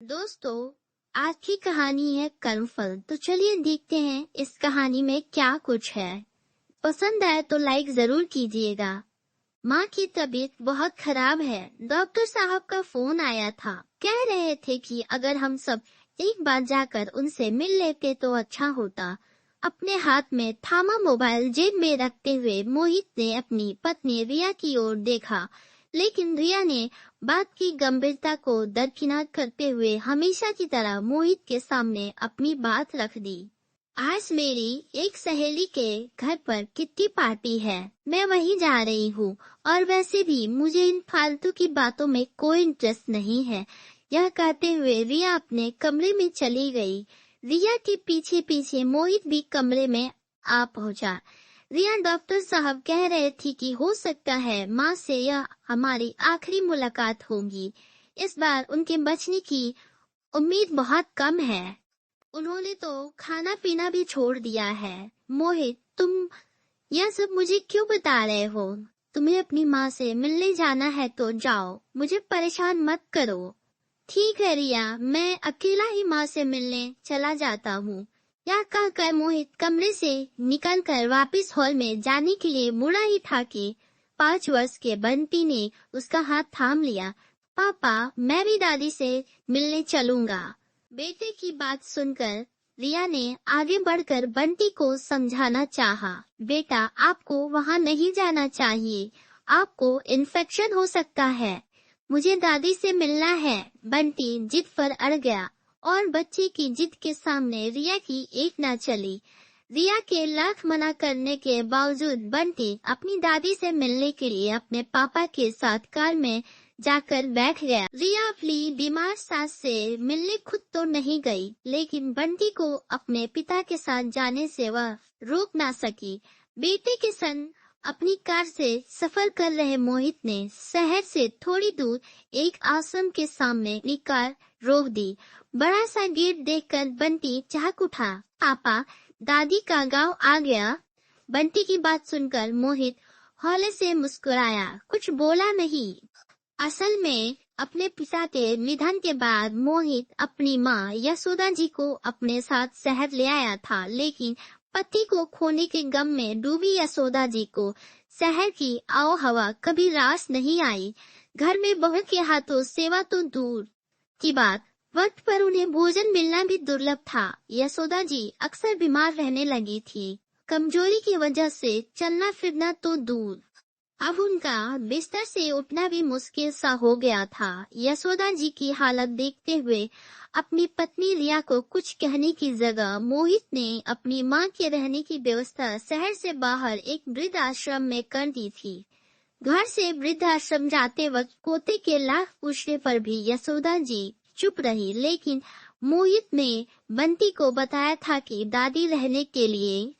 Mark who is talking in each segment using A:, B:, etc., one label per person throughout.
A: दोस्तों, आज की कहानी है कर्मफल। तो चलिए देखते हैं इस कहानी में क्या कुछ है। पसंद आए तो लाइक जरूर कीजिएगा। माँ की तबीयत बहुत खराब है। डॉक्टर साहब का फोन आया था। कह रहे थे कि अगर हम सब एक बार जाकर उनसे मिल लेते तो अच्छा होता। अपने हाथ में थामा मोबाइल जेब में रखते हुए मोहित ने अपनी पत्नी रिया की ओर देखा, लेकिन रिया ने बात की गंभीरता को दरकिनार करते हुए हमेशा की तरह मोहित के सामने अपनी बात रख दी। आज मेरी एक सहेली के घर पर किट्टी पार्टी है, मैं वहीं जा रही हूँ। और वैसे भी मुझे इन फालतू की बातों में कोई इंटरेस्ट नहीं है। यह कहते हुए रिया अपने कमरे में चली गई। रिया के पीछे पीछे मोहित भी कमरे में आ पहुंचा। रिया डॉक्टर साहब कह रहे थी कि हो सकता है माँ से यह हमारी आखिरी मुलाकात होगी। इस बार उनके बचने की उम्मीद बहुत कम है। उन्होंने तो खाना पीना भी छोड़ दिया है। मोहित, तुम यह सब मुझे क्यों बता रहे हो? तुम्हें अपनी माँ से मिलने जाना है तो जाओ, मुझे परेशान मत करो। ठीक है रिया, मैं अकेला ही माँ से मिलने चला जाता हूँ। यह कहकर मोहित कमरे से निकलकर वापस हॉल में जाने के लिए मुड़ा ही था कि 5 वर्ष के बंटी ने उसका हाथ थाम लिया। पापा, मैं भी दादी से मिलने चलूंगा। बेटे की बात सुनकर रिया ने आगे बढ़कर बंटी को समझाना चाहा। बेटा, आपको वहाँ नहीं जाना चाहिए, आपको इन्फेक्शन हो सकता है। मुझे दादी से मिलना है। बंटी जिद पर अड़ गया और बच्चे की जिद के सामने रिया की एक न चली। रिया के लाख मना करने के बावजूद बंटी अपनी दादी से मिलने के लिए अपने पापा के साथ कार में जाकर बैठ गया। रिया अपनी बीमार सास से मिलने खुद तो नहीं गई, लेकिन बंटी को अपने पिता के साथ जाने से वह रोक ना सकी। बेटे के संग अपनी कार से सफर कर रहे मोहित ने शहर से थोड़ी दूर एक आश्रम के सामने अपनी कार रोक दी। बड़ा सा गेट देखकर बंटी चहक उठा। पापा, दादी का गांव आ गया। बंटी की बात सुनकर मोहित हौले से मुस्कुराया, कुछ बोला नहीं। असल में अपने पिता के निधन के बाद मोहित अपनी माँ यशोदा जी को अपने साथ शहर ले आया था, लेकिन पति को खोने के गम में डूबी यशोदा जी को शहर की आओ हवा कभी रास नहीं आई। घर में बहू के हाथों सेवा तो दूर की बात, वक्त पर उन्हें भोजन मिलना भी दुर्लभ था। यशोदा जी अक्सर बीमार रहने लगी थी। कमजोरी की वजह से चलना फिरना तो दूर, अब उनका बिस्तर से उठना भी मुश्किल सा हो गया था। यशोदा जी की हालत देखते हुए अपनी पत्नी रिया को कुछ कहने की जगह मोहित ने अपनी मां के रहने की व्यवस्था शहर से बाहर एक वृद्ध आश्रम में कर दी थी। घर से वृद्ध आश्रम जाते वक्त पोते के लाख पूछने पर भी यशोदा जी चुप रही, लेकिन मोहित ने बंटी को बताया था कि दादी रहने के लिए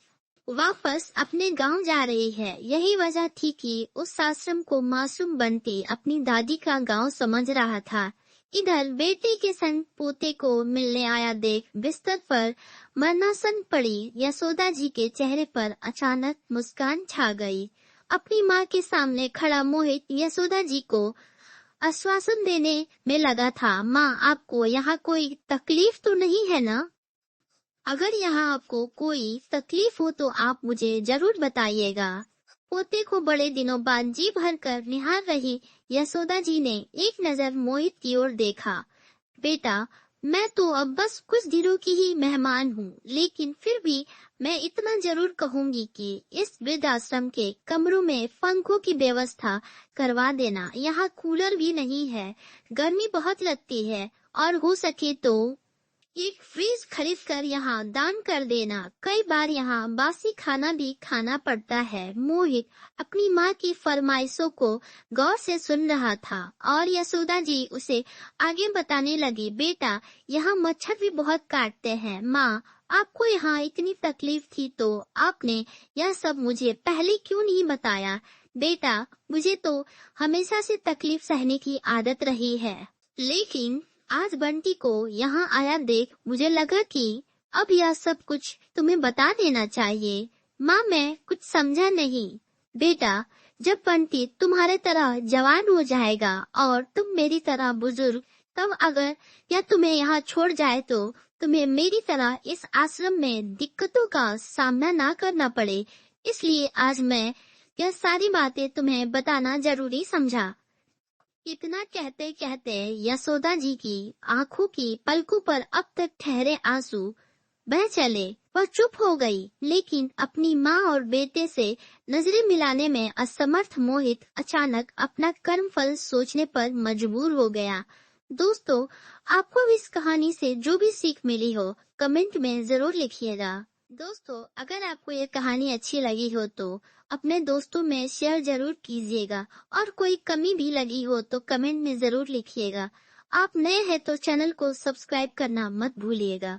A: वापस अपने गांव जा रही है। यही वजह थी कि उस आश्रम को मासूम बंटी अपनी दादी का गांव समझ रहा था। इधर बेटे के संग पोते को मिलने आया देख बिस्तर पर मरनासन पड़ी यशोदा जी के चेहरे पर अचानक मुस्कान छा गई। अपनी माँ के सामने खड़ा मोहित यशोदा जी को आश्वासन देने में लगा था। माँ, आपको यहाँ कोई तकलीफ तो नहीं है ना? अगर यहाँ आपको कोई तकलीफ हो तो आप मुझे जरूर बताइएगा। पोते को बड़े दिनों बाद जी भर कर निहार रही यशोदा जी ने एक नजर मोहित की ओर देखा। बेटा, मैं तो अब बस कुछ दिनों की ही मेहमान हूँ, लेकिन फिर भी मैं इतना जरूर कहूँगी कि इस वृद्धाश्रम के कमरों में पंखों की व्यवस्था करवा देना। यहाँ कूलर भी नहीं है, गर्मी बहुत लगती है, और हो सके तो एक फ्रिज खरीद कर यहाँ दान कर देना। कई बार यहाँ बासी खाना भी खाना पड़ता है। मोहित अपनी माँ की फरमाइशों को गौर से सुन रहा था और यशोदा जी उसे आगे बताने लगी। बेटा, यहाँ मच्छर भी बहुत काटते हैं। माँ, आपको यहाँ इतनी तकलीफ थी तो आपने यह सब मुझे पहले क्यों नहीं बताया? बेटा, मुझे तो हमेशा से तकलीफ सहने की आदत रही है, लेकिन आज बंटी को यहाँ आया देख मुझे लगा कि अब यह सब कुछ तुम्हें बता देना चाहिए। माँ, मैं कुछ समझा नहीं। बेटा, जब बंटी तुम्हारे तरह जवान हो जाएगा और तुम मेरी तरह बुजुर्ग, तब अगर यह तुम्हें यहाँ छोड़ जाए तो तुम्हें मेरी तरह इस आश्रम में दिक्कतों का सामना ना करना पड़े, इसलिए आज मैं यह सारी बातें तुम्हें बताना जरूरी समझा। इतना कहते कहते यशोदा जी की आंखों की पलकों पर अब तक ठहरे आंसू बह चले। वह चुप हो गई, लेकिन अपनी माँ और बेटे से नजरें मिलाने में असमर्थ मोहित अचानक अपना कर्म फल सोचने पर मजबूर हो गया। दोस्तों, आपको भी इस कहानी से जो भी सीख मिली हो कमेंट में जरूर लिखिएगा। दोस्तों, अगर आपको ये कहानी अच्छी लगी हो तो अपने दोस्तों में शेयर जरूर कीजिएगा, और कोई कमी भी लगी हो तो कमेंट में जरूर लिखिएगा। आप नए हैं तो चैनल को सब्सक्राइब करना मत भूलिएगा।